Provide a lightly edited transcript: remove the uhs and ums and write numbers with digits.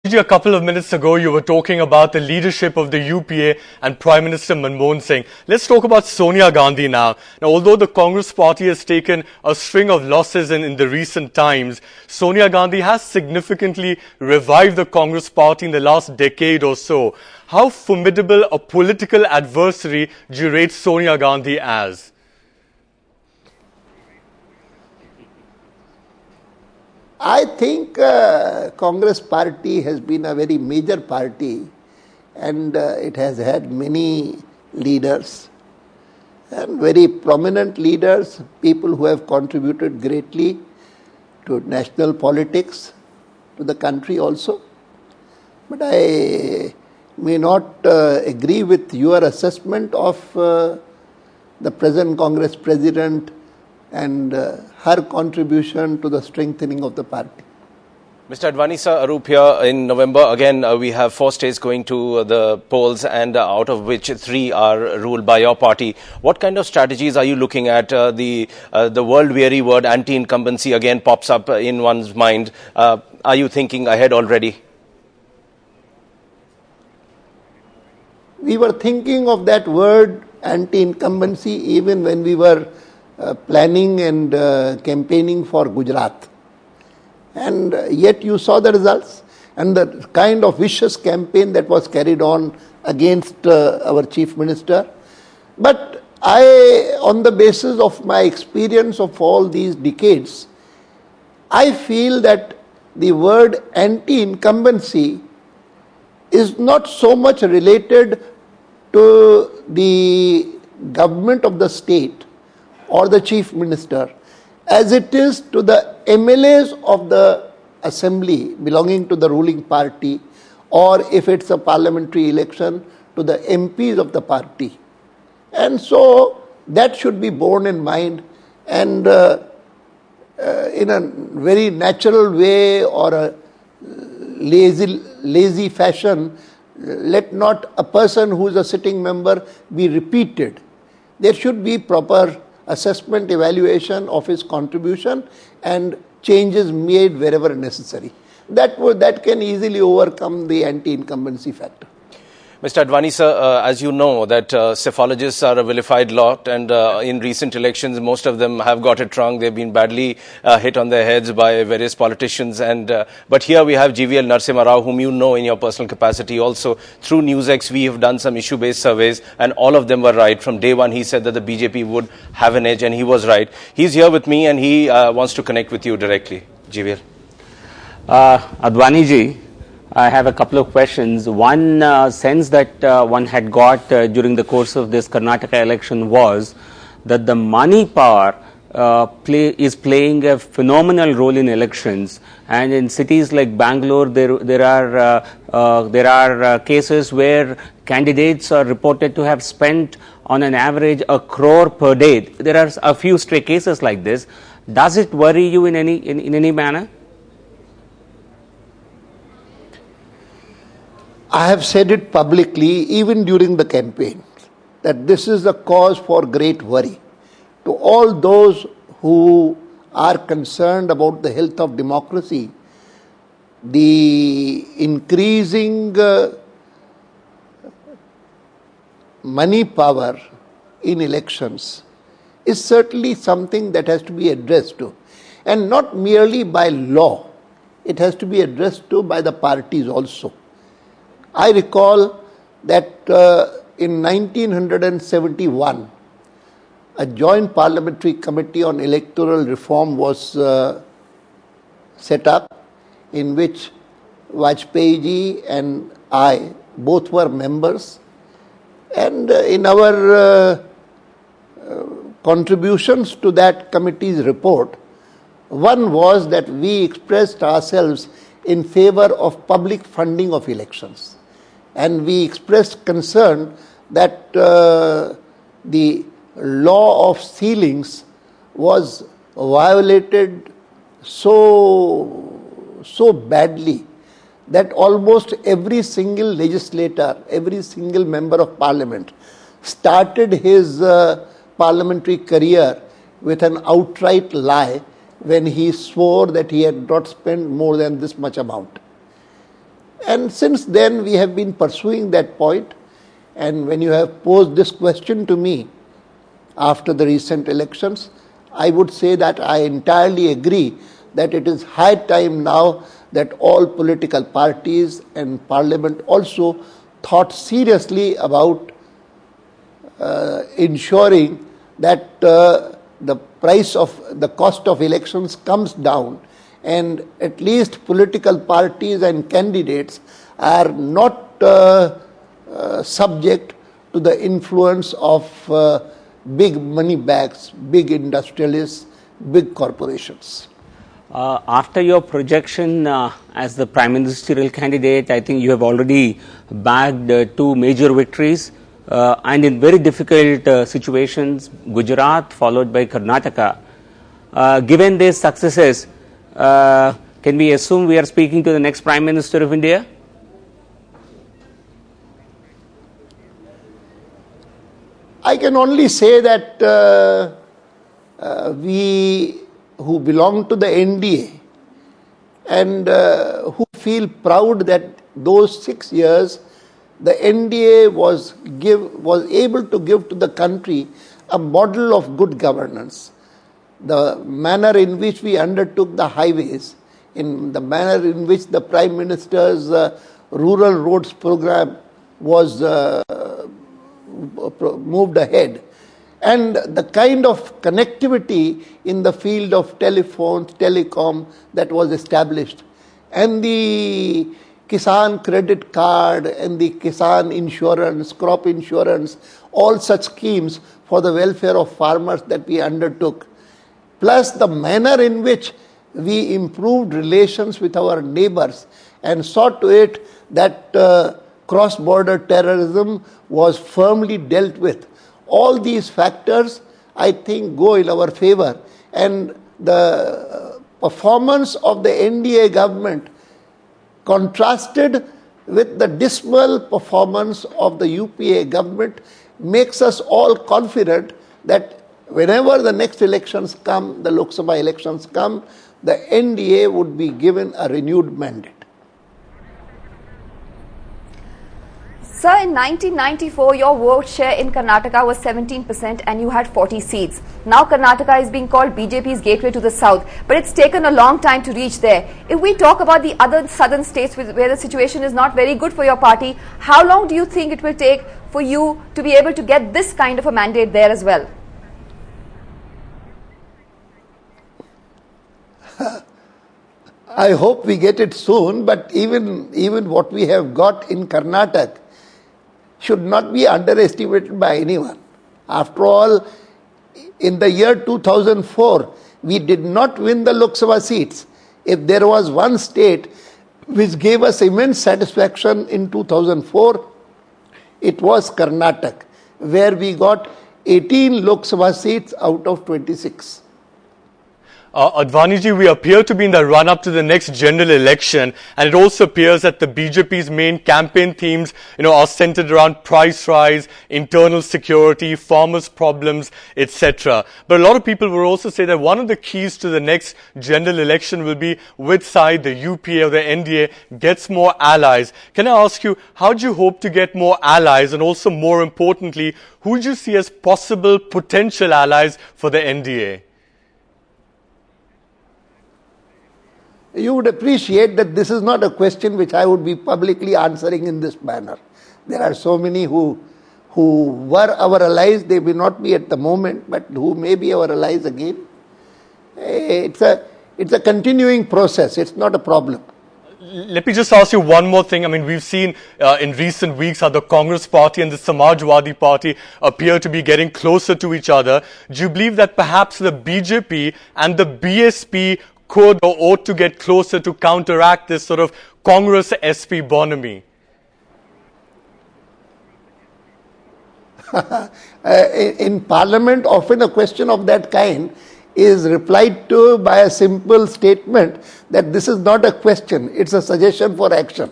A couple of minutes ago, you were talking about the leadership of the UPA and Prime Minister Manmohan Singh. Let's talk about Sonia Gandhi now. Now, although the Congress party has taken a string of losses in the recent times, Sonia Gandhi has significantly revived the Congress party in the last decade or so. How formidable a political adversary do you rate Sonia Gandhi as? I think Congress party has been a very major party, and it has had many leaders and very prominent leaders, people who have contributed greatly to national politics, to the country also. But I may not agree with your assessment of the present Congress president and her contribution to the strengthening of the party. Mr. Advani sir, Arup here. In November, again, we have 4 states going to the polls, and out of which 3 are ruled by your party. What kind of strategies are you looking at? The world-weary word anti-incumbency again pops up in one's mind. Are you thinking ahead already? We were thinking of that word anti-incumbency even when we were planning and campaigning for Gujarat. And yet you saw the results and the kind of vicious campaign that was carried on against our Chief Minister. But on the basis of my experience of all these decades, I feel that the word anti-incumbency is not so much related to the government of the state or the Chief Minister, as it is to the MLAs of the assembly belonging to the ruling party, or if it's a parliamentary election, to the MPs of the party. And so that should be borne in mind, and in a very natural way or a lazy fashion, let not a person who is a sitting member be repeated. There should be proper assessment, evaluation of his contribution and changes made wherever necessary. That can easily overcome the anti-incumbency factor. Mr. Advani sir, as you know that psephologists are a vilified lot, and in recent elections most of them have got it wrong. They've been badly hit on their heads by various politicians, and but here we have GVL Narasimha Rao, whom you know in your personal capacity also. Through NewsX we have done some issue-based surveys, and all of them were right. From day one he said that the BJP would have an edge, and he was right. He's here with me and he wants to connect with you directly. GVL. Advani ji, I have a couple of questions. One sense that one had got during the course of this Karnataka election was that the money power is playing a phenomenal role in elections, and in cities like Bangalore there are cases where candidates are reported to have spent on an average 1 crore per day. There are a few stray cases like this. Does it worry you in any manner? I have said it publicly, even during the campaign, that this is a cause for great worry. To all those who are concerned about the health of democracy, the increasing money power in elections is certainly something that has to be addressed to. And not merely by law, it has to be addressed to by the parties also. I recall that in 1971, a joint parliamentary committee on electoral reform was set up, in which Vajpayee ji and I both were members. And in our contributions to that committee's report, one was that we expressed ourselves in favor of public funding of elections. And we expressed concern that the law of ceilings was violated so badly that almost every single legislator, every single member of parliament started his parliamentary career with an outright lie when he swore that he had not spent more than this much amount. And since then, we have been pursuing that point. And when you have posed this question to me after the recent elections, I would say that I entirely agree that it is high time now that all political parties and Parliament also thought seriously about ensuring that the cost of elections comes down, and at least political parties and candidates are not subject to the influence of big money bags, big industrialists, big corporations. After your projection as the Prime Ministerial candidate, I think you have already bagged two major victories and in very difficult situations, Gujarat followed by Karnataka. Given these successes, can we assume we are speaking to the next Prime Minister of India? I can only say that we who belong to the NDA and who feel proud that those 6 years the NDA was able to give to the country a model of good governance. The manner in which we undertook the highways, in the manner in which the Prime Minister's rural roads program was moved ahead, and the kind of connectivity in the field of telephones, telecom that was established, and the Kisan credit card and the Kisan insurance, crop insurance, all such schemes for the welfare of farmers that we undertook, plus the manner in which we improved relations with our neighbors and saw to it that cross-border terrorism was firmly dealt with. All these factors, I think, go in our favor, and the performance of the NDA government contrasted with the dismal performance of the UPA government makes us all confident that whenever the next elections come, the Lok Sabha elections come, the NDA would be given a renewed mandate. Sir, in 1994, your vote share in Karnataka was 17% and you had 40 seats. Now Karnataka is being called BJP's gateway to the south, but it's taken a long time to reach there. If we talk about the other southern states where the situation is not very good for your party, how long do you think it will take for you to be able to get this kind of a mandate there as well? I hope we get it soon, but even what we have got in Karnataka should not be underestimated by anyone. After all, in the year 2004, we did not win the Lok Sabha seats. If there was one state which gave us immense satisfaction in 2004, it was Karnataka, where we got 18 Lok Sabha seats out of 26. Advani ji, we appear to be in the run-up to the next general election, and it also appears that the BJP's main campaign themes, are centered around price rise, internal security, farmers' problems, etc. But a lot of people will also say that one of the keys to the next general election will be which side the UPA or the NDA gets more allies. Can I ask you, how do you hope to get more allies, and also more importantly, who do you see as possible potential allies for the NDA? You would appreciate that this is not a question which I would be publicly answering in this manner. There are so many who were our allies, they may not be at the moment, but who may be our allies again. It's a continuing process, it's not a problem. Let me just ask you one more thing. I mean, we've seen in recent weeks how the Congress party and the Samajwadi party appear to be getting closer to each other. Do you believe that perhaps the BJP and the BSP could or ought to get closer to counteract this sort of Congress-SP bonhomie? In Parliament, often a question of that kind is replied to by a simple statement that this is not a question, it's a suggestion for action.